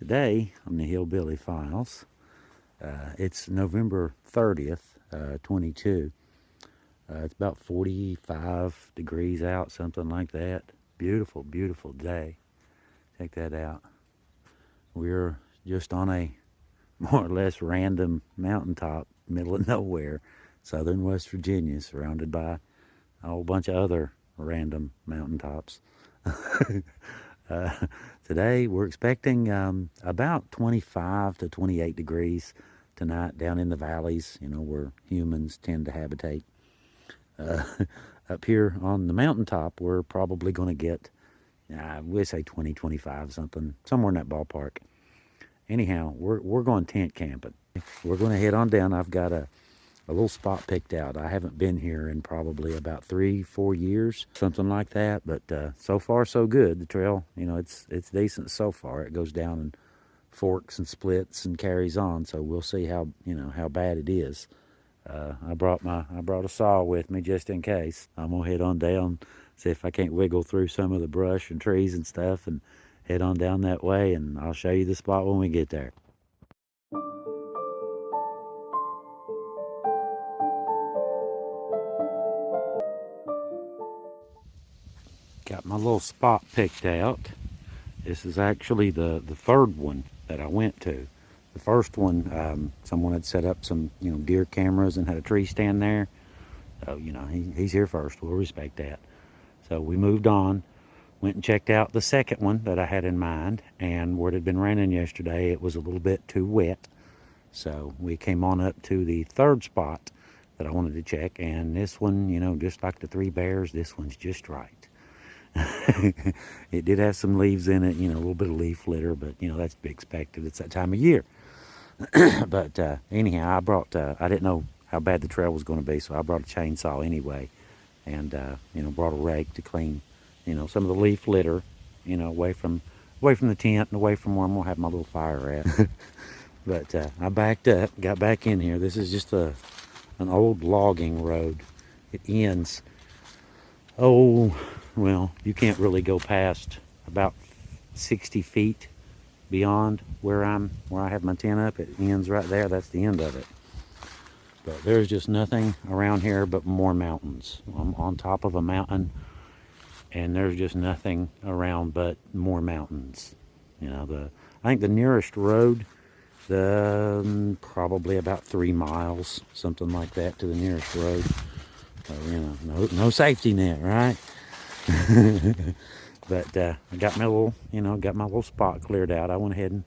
Today on the Hillbilly Files, it's November 30th, 22. It's about 45 degrees out, something like that. Beautiful, beautiful day. Check that out. We're just on a more or less random mountaintop, middle of nowhere, southern West Virginia, surrounded by a whole bunch of other random mountaintops. Today we're expecting about 25 to 28 degrees tonight down in the valleys, where humans tend to habitate. Up here on the mountaintop, we're probably going to get, we'll say 20, 25, somewhere in that ballpark. Anyhow, we're going tent camping. We're going to head on down. I've got a little spot picked out. I haven't been here in probably about 3-4 years, something like that. But so far, so good. The trail, it's decent so far. It goes down and forks and splits and carries on. So we'll see how bad it is. I brought a saw with me just in case. I'm gonna head on down, see if I can't wiggle through some of the brush and trees and stuff, and head on down that way. And I'll show you the spot when we get there. Got my little spot picked out. This is actually the third one that I went to. The first one, someone had set up some deer cameras and had a tree stand there. So he's here first. We'll respect that. So we moved on, went and checked out the second one that I had in mind. And where it had been raining yesterday, it was a little bit too wet. So we came on up to the third spot that I wanted to check. And this one, just like the Three Bears, this one's just right. It did have some leaves in it, a little bit of leaf litter, but that's to be expected. It's that time of year. But anyhow, I didn't know how bad the trail was going to be, so I brought a chainsaw anyway, and brought a rake to clean some of the leaf litter away from the tent and away from where I'm gonna have my little fire at. But I backed up, got back in here. This is just an old logging road. It ends, well, you can't really go past about 60 feet beyond where I have my tent up. It ends right there. That's the end of it. But there's just nothing around here but more mountains. I'm on top of a mountain, and there's just nothing around but more mountains. I think the nearest road, probably about 3 miles, something like that, to the nearest road. So, no safety net, right? But I got my little spot cleared out. I went ahead and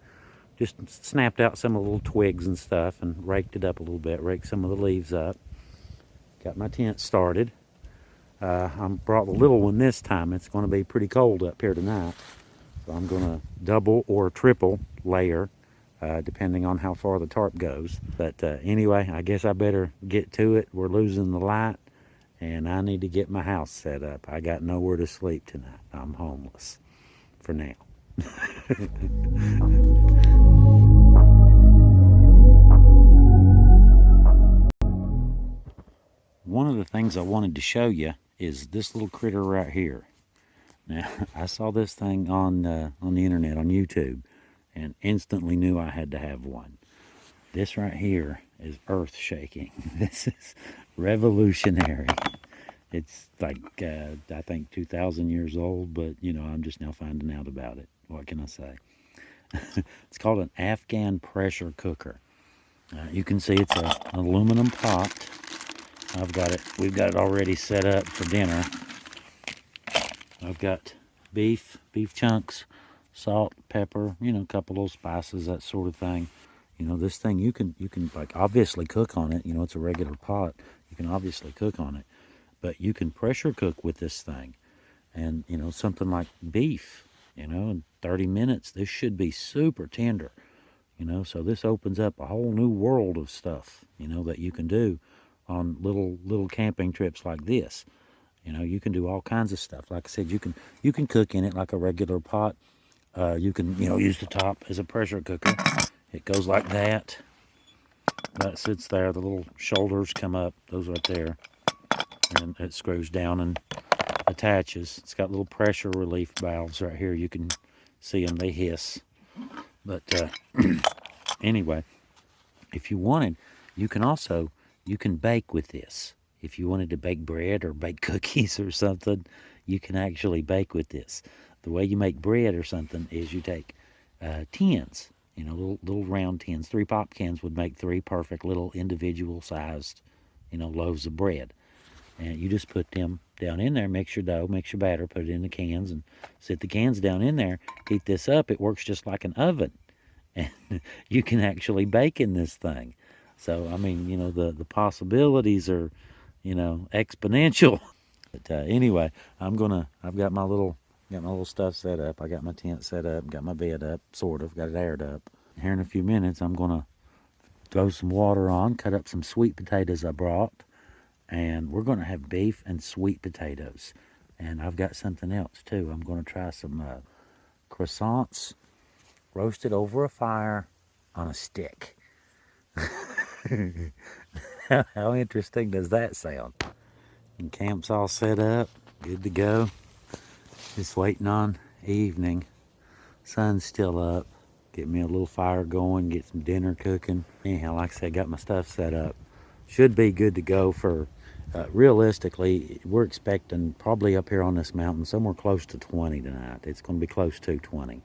just snapped out some of the little twigs and stuff and raked it up a little bit, raked some of the leaves up. Got my tent started. I brought the little one this time. It's going to be pretty cold up here tonight. So I'm going to double or triple layer, depending on how far the tarp goes. But anyway, I guess I better get to it. We're losing the light, and I need to get my house set up. I got nowhere to sleep tonight. I'm homeless for now. One of the things I wanted to show you is this little critter right here. Now, I saw this thing on the internet, on YouTube, and instantly knew I had to have one. This right here is earth-shaking. This is revolutionary. It's like, I think 2,000 years old, but, I'm just now finding out about it. What can I say? It's called an Afghan pressure cooker. You can see it's an aluminum pot. We've got it already set up for dinner. I've got beef chunks, salt, pepper, a couple little spices, that sort of thing. This thing, you can like obviously cook on it. It's a regular pot. You can obviously cook on it, but you can pressure cook with this thing. And, something like beef, in 30 minutes, this should be super tender, so this opens up a whole new world of stuff, that you can do on little camping trips like this. You can do all kinds of stuff. Like I said, you can cook in it like a regular pot. You can, use the top as a pressure cooker. It goes like that. That sits there. The little shoulders come up, those right there. And it screws down and attaches. It's got little pressure relief valves right here. You can see them, they hiss. But anyway, if you wanted, you can also, you can bake with this. If you wanted to bake bread or bake cookies or something, you can actually bake with this. The way you make bread or something is you take tins, little round tins. 3 pop cans would make 3 perfect little individual sized, loaves of bread. And you just put them down in there, mix your dough, mix your batter, put it in the cans, and set the cans down in there. Heat this up. It works just like an oven. And you can actually bake in this thing. So, I mean, the possibilities are, exponential. But anyway, I've got my little stuff set up. I got my tent set up, got my bed up, sort of, got it aired up. Here in a few minutes, I'm going to throw some water on, cut up some sweet potatoes I brought, and we're going to have beef and sweet potatoes. And I've got something else too. I'm going to try some croissants roasted over a fire on a stick. How interesting does that sound? And camp's all set up, good to go. Just waiting on evening. Sun's still up. Get me a little fire going, get some dinner cooking. Anyhow, like I said, got my stuff set up. Should be good to go for, realistically, we're expecting probably up here on this mountain somewhere close to 20 tonight. It's going to be close to 20.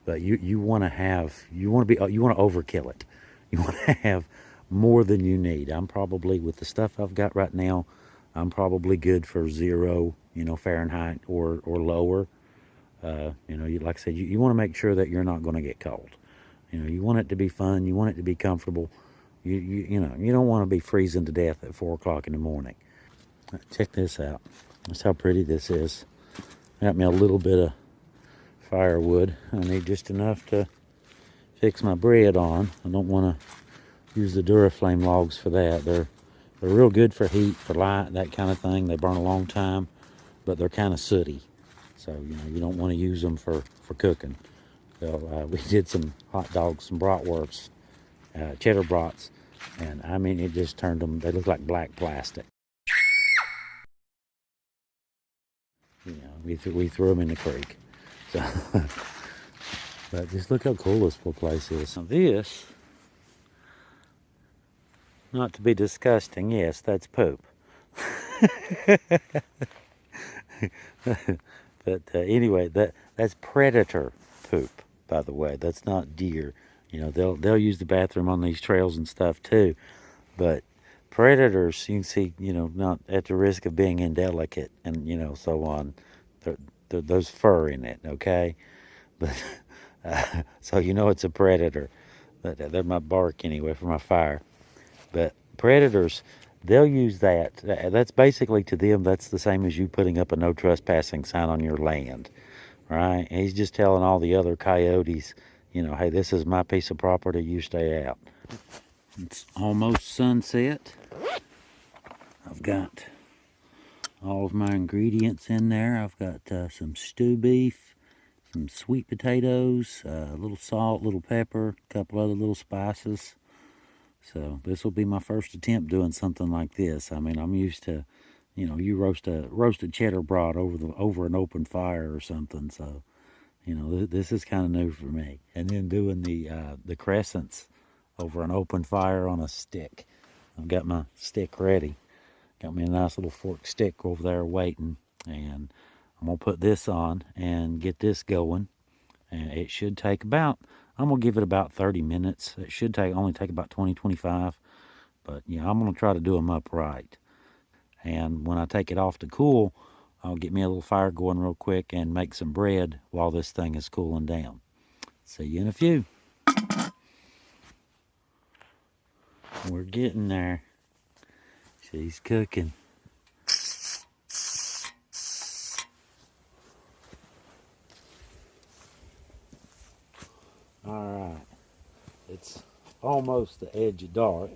But you want to overkill it. You want to have more than you need. I'm probably, with the stuff I've got right now, I'm probably good for 0, Fahrenheit or lower. Like I said, you want to make sure that you're not going to get cold. You want it to be fun. You want it to be comfortable. You don't want to be freezing to death at 4 o'clock in the morning. Check this out. That's how pretty this is. Got me a little bit of firewood. I need just enough to fix my bread on. I don't want to use the Duraflame logs for that. They're real good for heat, for light, that kind of thing. They burn a long time, but they're kind of sooty. So, you don't want to use them for cooking. So we did some hot dogs, some bratwursts, cheddar brats, and I mean, it just turned them, they look like black plastic. We threw them in the creek. So, but just look how cool this little place is. Now this, not to be disgusting, yes, that's poop. But anyway, that's predator poop, by the way. That's not deer. They'll use the bathroom on these trails and stuff too. But predators, you can see, not at the risk of being indelicate and, so on. There's fur in it, okay? But so it's a predator. But they're my bark anyway for my fire. But predators, they'll use that. That's basically, to them, that's the same as you putting up a no trespassing sign on your land, right? And he's just telling all the other coyotes, hey, this is my piece of property, you stay out. It's almost sunset. I've got all of my ingredients in there. I've got some stew beef, some sweet potatoes, a little salt, little pepper, a couple other little spices. So this will be my first attempt doing something like this. I mean, I'm used to, you roasted cheddar brat over an open fire or something. So, this is kind of new for me. And then doing the crescents over an open fire on a stick. I've got my stick ready. Got me a nice little fork stick over there waiting, and I'm gonna put this on and get this going. And it should take about, I'm going to give it about 30 minutes. It should only take about 20-25. But, I'm going to try to do them upright. And when I take it off to cool, I'll get me a little fire going real quick and make some bread while this thing is cooling down. See you in a few. We're getting there. She's cooking. All right. It's almost the edge of dark.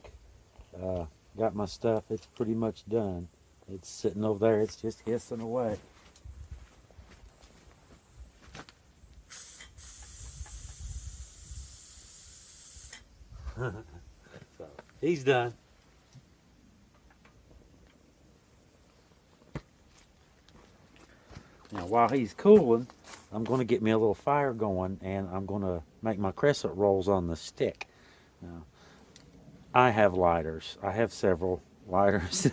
Got my stuff. It's pretty much done. It's sitting over there. It's just hissing away. So he's done. Now while he's cooling, I'm going to get me a little fire going, and I'm going to make my crescent rolls on the stick. Now, I have lighters. I have several lighters,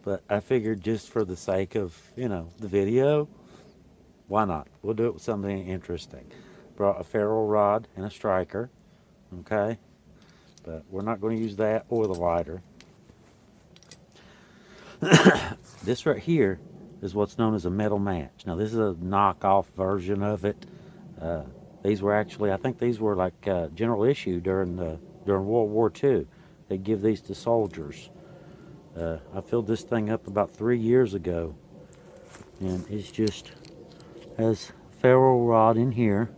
but I figured just for the sake of, the video, why not? We'll do it with something interesting. Brought a ferrule rod and a striker, okay? But we're not going to use that or the lighter. This right here is what's known as a metal match. Now, this is a knockoff version of it. Uh, these were actually, I think these were like general issue during World War II. They give these to soldiers. I filled this thing up about 3 years ago, and it's just has ferrule rod in here,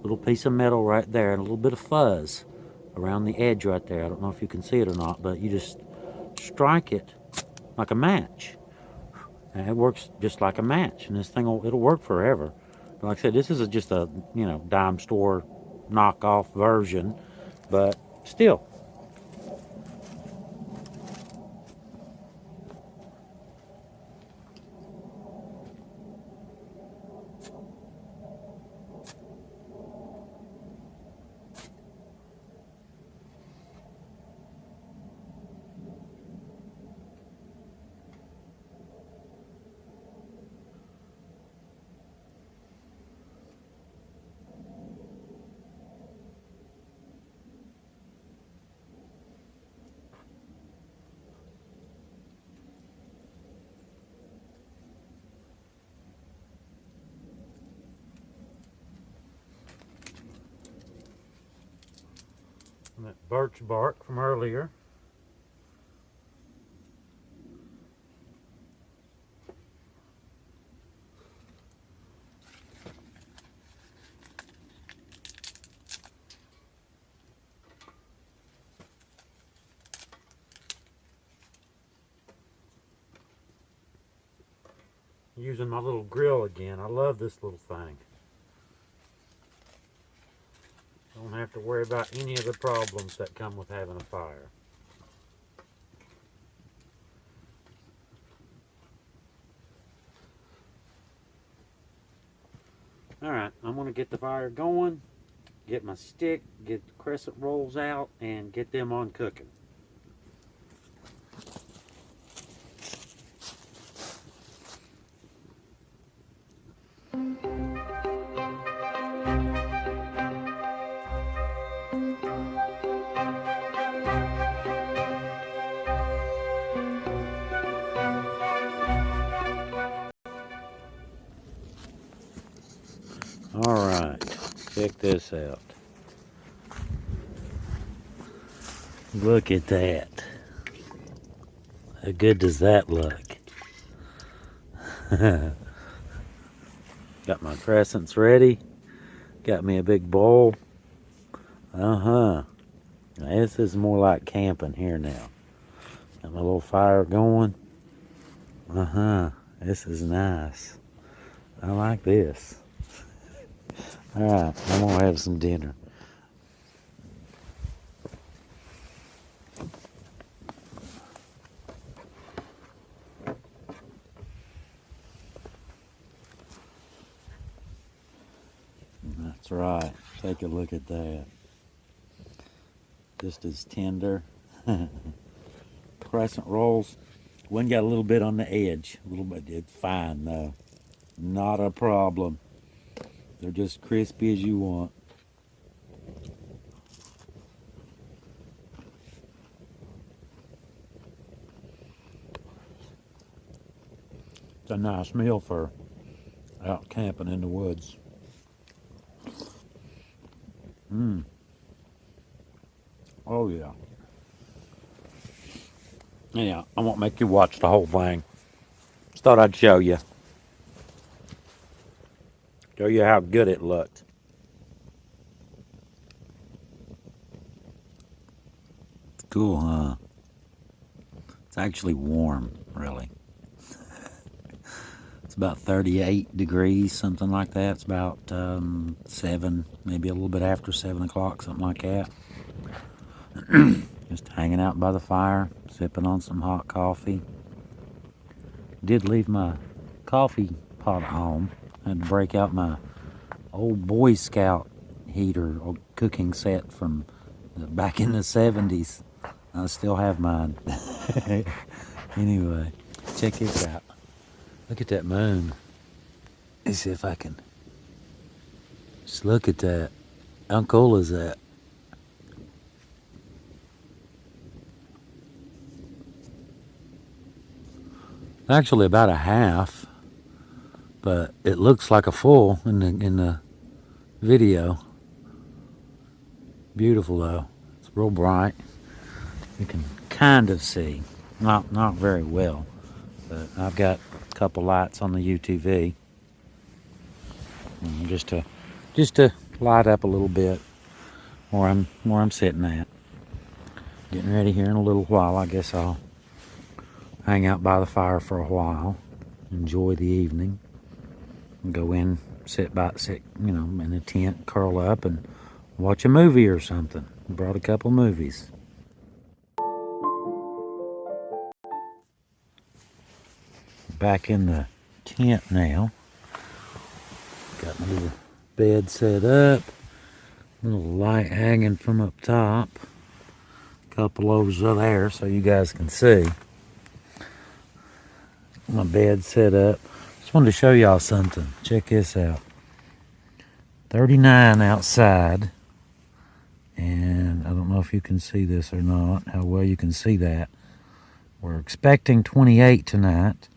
little piece of metal right there, and a little bit of fuzz around the edge right there. I don't know if you can see it or not, but you just strike it like a match, and it works just like a match. And this thing it'll work forever. But like I said, this is just a dime store knockoff version, but still. And that birch bark from earlier. Using my little grill again. I love this little thing. Don't have to worry about any of the problems that come with having a fire. Alright, I'm going to get the fire going, get my stick, get the crescent rolls out, and get them on cooking. Alright, check this out. Look at that. How good does that look? Got my crescents ready. Got me a big bowl. Now, this is more like camping here now. Got my little fire going. This is nice. I like this. Alright, I'm gonna have some dinner. That's right. Take a look at that. Just as tender. Crescent rolls. One got a little bit on the edge. A little bit. It's fine though. Not a problem. They're just crispy as you want. It's a nice meal for out camping in the woods. Oh yeah. Yeah, I won't make you watch the whole thing. Just thought I'd show you. Show you how good it looked. It's cool, huh? It's actually warm, really. It's about 38 degrees, something like that. It's about 7, maybe a little bit after 7 o'clock, something like that. Just hanging out by the fire, sipping on some hot coffee. Did leave my coffee pot at home. I had to break out my old Boy Scout heater or cooking set from back in the 70s. I still have mine. Anyway, check this out. Look at that moon. Let's see if I can just look at that. How cool is that? Actually about a half, but it looks like a full in the video. Beautiful though. It's real bright. You can kind of see, not very well, but I've got a couple lights on the UTV just to light up a little bit where I'm sitting at. Getting ready here in a little while. I guess I'll hang out by the fire for a while, enjoy the evening, and go in, sit, in a tent, curl up, and watch a movie or something. Brought a couple movies. Back in the tent now. Got my little bed set up, little light hanging from up top, a couple over there so you guys can see. My bed set up. Just wanted to show y'all something. Check this out. 39 outside, and I don't know if you can see this or not, how well you can see that. We're expecting 28 tonight.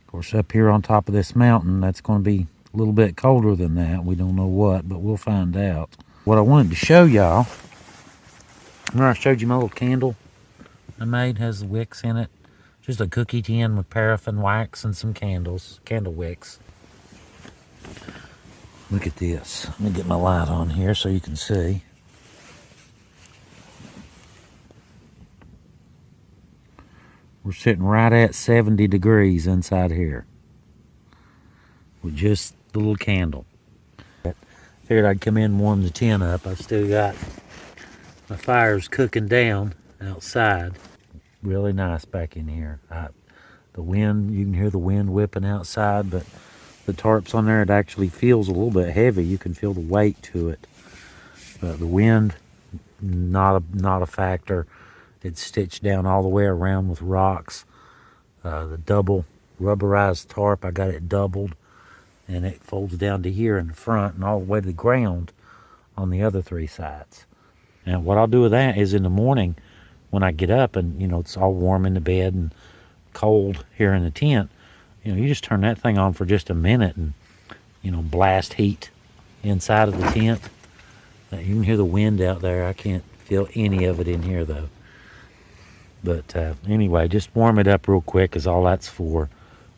Of course, up here on top of this mountain, that's going to be a little bit colder than that. We don't know what, but we'll find out. What I wanted to show y'all, remember I showed you my little candle I made, has the wicks in it. Just a cookie tin with paraffin wax and some candles, candle wicks. Look at this. Let me get my light on here so you can see. We're sitting right at 70 degrees inside here with just the little candle. Figured I'd come in and warm the tent up. I've still got my fires cooking down outside. Really nice back in here. The wind, you can hear the wind whipping outside, but the tarps on there, it actually feels a little bit heavy. You can feel the weight to it. But the wind, not a factor. It's stitched down all the way around with rocks. The double rubberized tarp, I got it doubled, and it folds down to here in the front and all the way to the ground on the other three sides. And what I'll do with that is in the morning when I get up and, it's all warm in the bed and cold here in the tent, you just turn that thing on for just a minute and, blast heat inside of the tent. You can hear the wind out there. I can't feel any of it in here though. But anyway, just warm it up real quick is all that's for.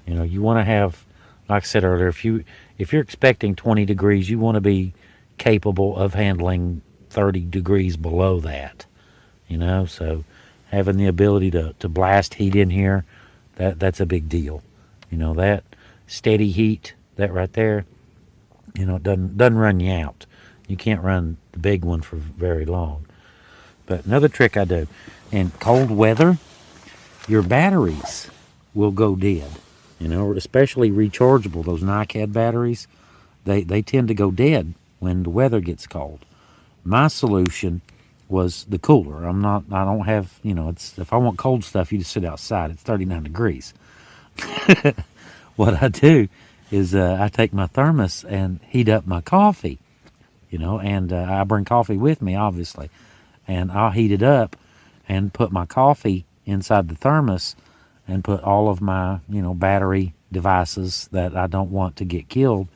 You want to have, like I said earlier, if you're expecting 20 degrees, you want to be capable of handling 30 degrees below that. So having the ability to blast heat in here, that's a big deal. That steady heat, that right there, it doesn't run you out. You can't run the big one for very long. But another trick I do, in cold weather, your batteries will go dead. Especially rechargeable, those NiCad batteries, they tend to go dead when the weather gets cold. My solution was the cooler. I don't have, if I want cold stuff, you just sit outside. It's 39 degrees. What I do is I take my thermos and heat up my coffee, and I bring coffee with me, obviously. And I'll heat it up and put my coffee inside the thermos and put all of my, battery devices that I don't want to get killed.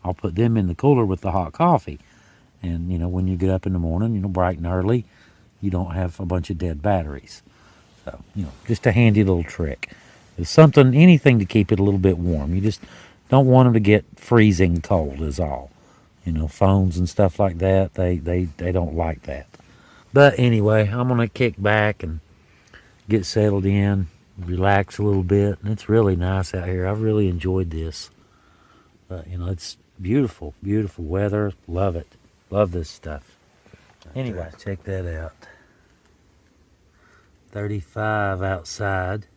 I'll put them in the cooler with the hot coffee. And, when you get up in the morning, bright and early, you don't have a bunch of dead batteries. So, just a handy little trick. It's anything to keep it a little bit warm. You just don't want them to get freezing cold is all. Phones and stuff like that, they don't like that. But anyway, I'm going to kick back and get settled in, relax a little bit. And it's really nice out here. I've really enjoyed this. But, it's beautiful, beautiful weather. Love it. Love this stuff. Anyway, check that out. 35 outside.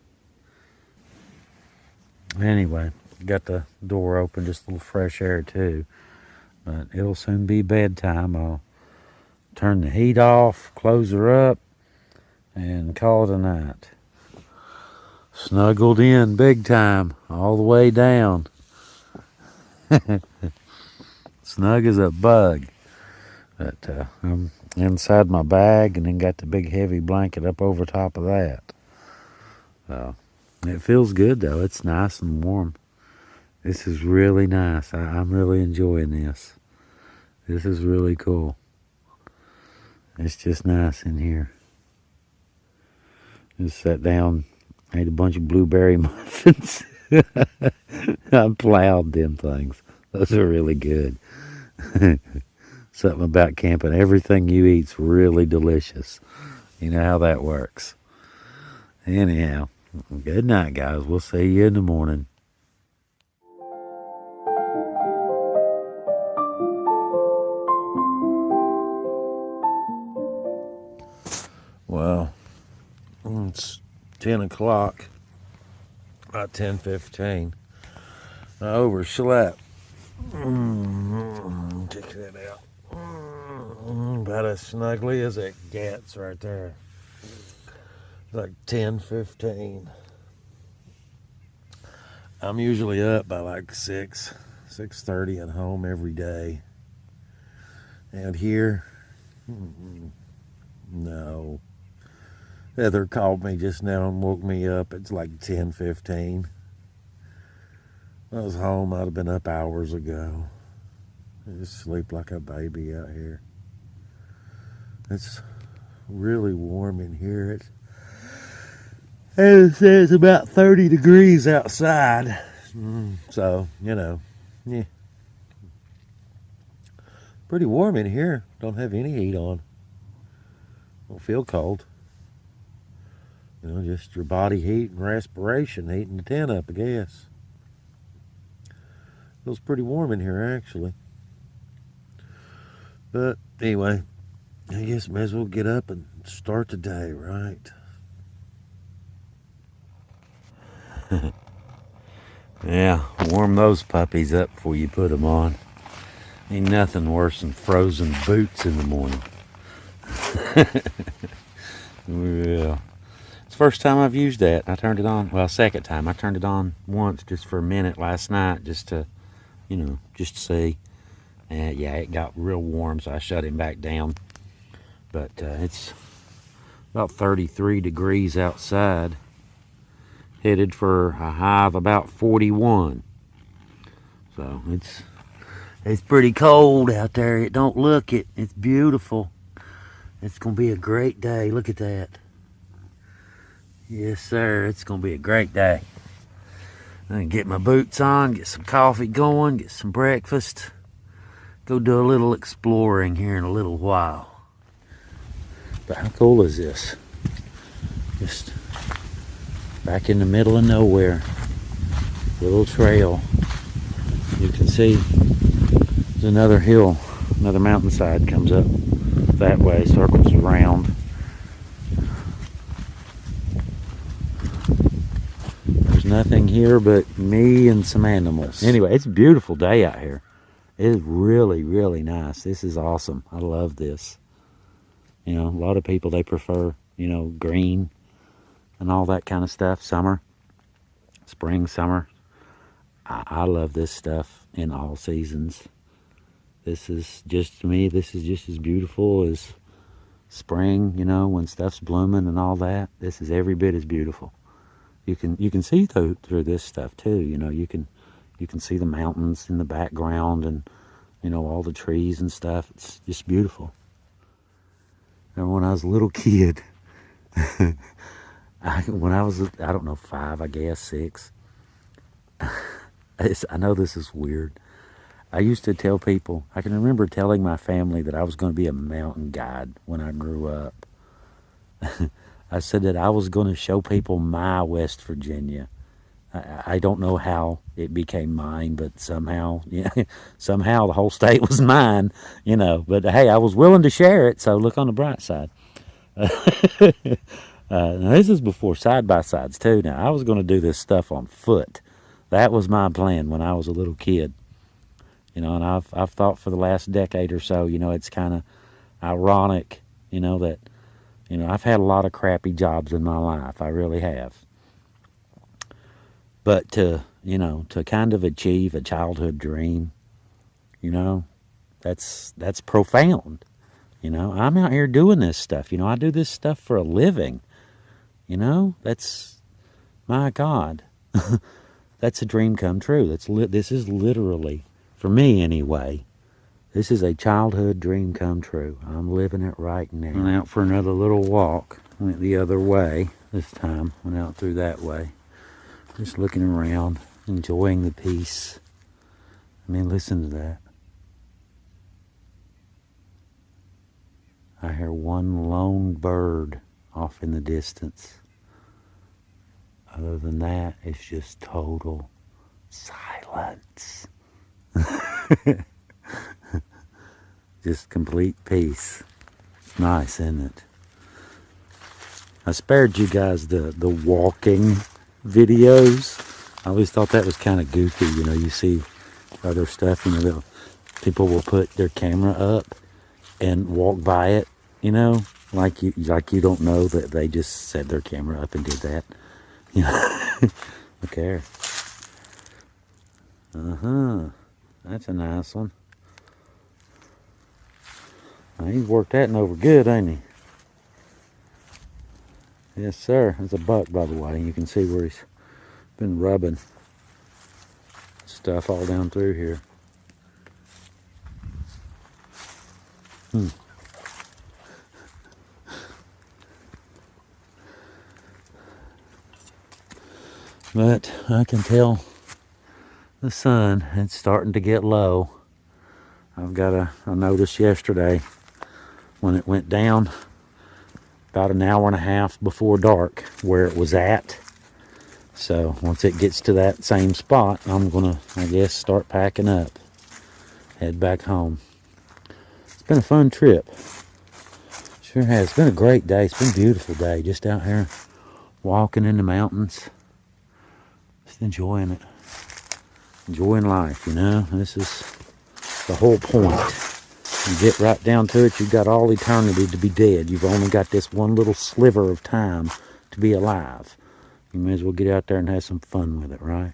Anyway, got the door open, just a little fresh air too. But it'll soon be bedtime. I'll turn the heat off, close her up, and call it a night. Snuggled in big time, all the way down. Snug as a bug. But I'm inside my bag and then got the big heavy blanket up over top of that. It feels good though. It's nice and warm. This is really nice. I'm really enjoying this. This is really cool. It's just nice in here. Just sat down, ate a bunch of blueberry muffins. I plowed them things. Those are really good. Something about camping. Everything you eat's really delicious. You know how that works. Anyhow, good night, guys. We'll see you in the morning. Well, it's 10 o'clock, about 10:15. I overslept. Check that out. About as snuggly as it gets right there. Like 10:15. I'm usually up by like 6:30 at home every day. And here, no. Heather called me just now and woke me up. It's like 10:15. I was home. I'd have been up hours ago. I just sleep like a baby out here. It's really warm in here. It says about 30 degrees outside. So, yeah. Pretty warm in here. Don't have any heat on. Don't feel cold. Just your body heat and respiration heating the tent up, I guess. Feels pretty warm in here, actually. But anyway, I guess may as well get up and start the day, right? Yeah, warm those puppies up before you put them on. Ain't nothing worse than frozen boots in the morning. Yeah. It's the first time I've used that. I turned it on. Well, second time. I turned it on once just for a minute last night just to see. And yeah, it got real warm, so I shut him back down. But it's about 33 degrees outside. Headed for a high of about 41. So it's pretty cold out there. It don't look it. It's beautiful. It's going to be a great day. Look at that. Yes, sir. It's going to be a great day. I can get my boots on, get some coffee going, get some breakfast. Go do a little exploring here in a little while. But how cool is this? Just back in the middle of nowhere. Little trail. You can see there's another hill, another mountainside comes up that way, circles around. There's nothing here but me and some animals. Anyway, it's a beautiful day out here. It is really, really nice. This is awesome. I love this. A lot of people, they prefer, green and all that kind of stuff. Summer, spring, summer. I love this stuff in all seasons. This is just, to me, this is just as beautiful as spring, when stuff's blooming and all that. This is every bit as beautiful. You can see through this stuff too. You can see the mountains in the background and all the trees and stuff. It's just beautiful. Remember when I was a little kid, when I was, I don't know, 5, I guess, 6. I know this is weird. I used to tell people, I can remember telling my family that I was going to be a mountain guide when I grew up. I said that I was going to show people my West Virginia. I don't know how it became mine, but somehow the whole state was mine, But hey, I was willing to share it, so look on the bright side. Now this is before side-by-sides, too. Now, I was going to do this stuff on foot. That was my plan when I was a little kid. You know, and I've thought for the last decade or so, you know, it's kind of ironic, you know, that, you know, I've had a lot of crappy jobs in my life. I really have. But to, you know, to kind of achieve a childhood dream, you know, that's profound. You know, I'm out here doing this stuff. You know, I do this stuff for a living. You know, that's, my God, that's a dream come true. This is literally, for me anyway, this is a childhood dream come true. I'm living it right now. Went out for another little walk. Went the other way this time. Went out through that way. Just looking around, enjoying the peace. I mean, listen to that. I hear one lone bird off in the distance. Other than that, it's just total silence. Just complete peace. It's nice, isn't it? I spared you guys the walking videos. I always thought that was kind of goofy. You know, you see other stuff, you know, people will put their camera up and walk by it, you know, like you don't know that they just set their camera up and did that. You know, look there. That's a nice one. Now, he's worked that one over good, ain't he? Yes, sir. That's a buck, by the way. You can see where he's been rubbing stuff all down through here. But I can tell the sun, it's starting to get low. I noticed yesterday when it went down about an hour and a half before dark where it was at. So once it gets to that same spot, I'm gonna, I guess, start packing up, head back home. It's been a fun trip. Sure has. It's been a great day. It's been a beautiful day. Just out here walking in the mountains. Just enjoying it. Enjoying life, you know. This is the whole point. You get right down to it, you've got all eternity to be dead. You've only got this one little sliver of time to be alive. You may as well get out there and have some fun with it, right?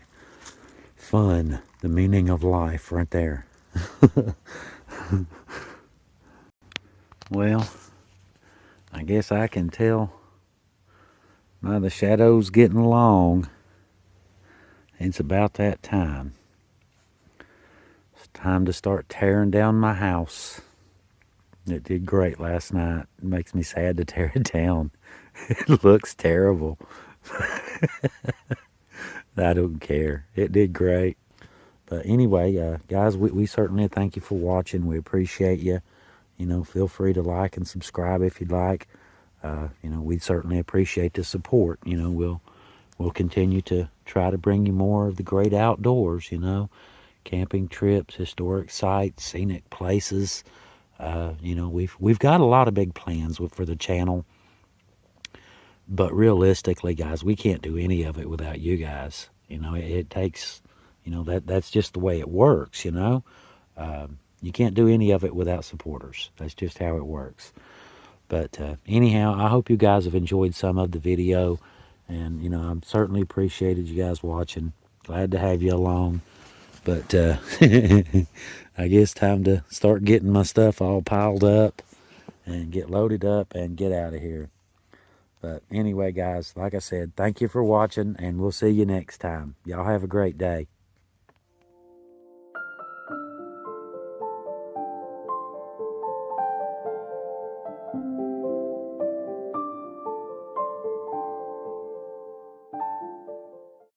Fun, the meaning of life right there. Well, I guess I can tell by the shadows getting long, it's about that time. It's time to start tearing down my house. It did great last night. It makes me sad to tear it down. It looks terrible. I don't care. It did great. But anyway, guys, we certainly thank you for watching. We appreciate you. You know, feel free to like and subscribe if you'd like. You know, we certainly appreciate the support. You know, we'll continue to try to bring you more of the great outdoors, you know, camping trips, historic sites, scenic places. You know, we've got a lot of big plans for the channel. But realistically, guys, we can't do any of it without you guys. You know, it takes, you know, that's just the way it works, you know. You can't do any of it without supporters. That's just how it works. But anyhow, I hope you guys have enjoyed some of the video. And, you know, I'm certainly appreciated you guys watching. Glad to have you along. But I guess time to start getting my stuff all piled up and get loaded up and get out of here. But anyway, guys, like I said, thank you for watching, and we'll see you next time. Y'all have a great day.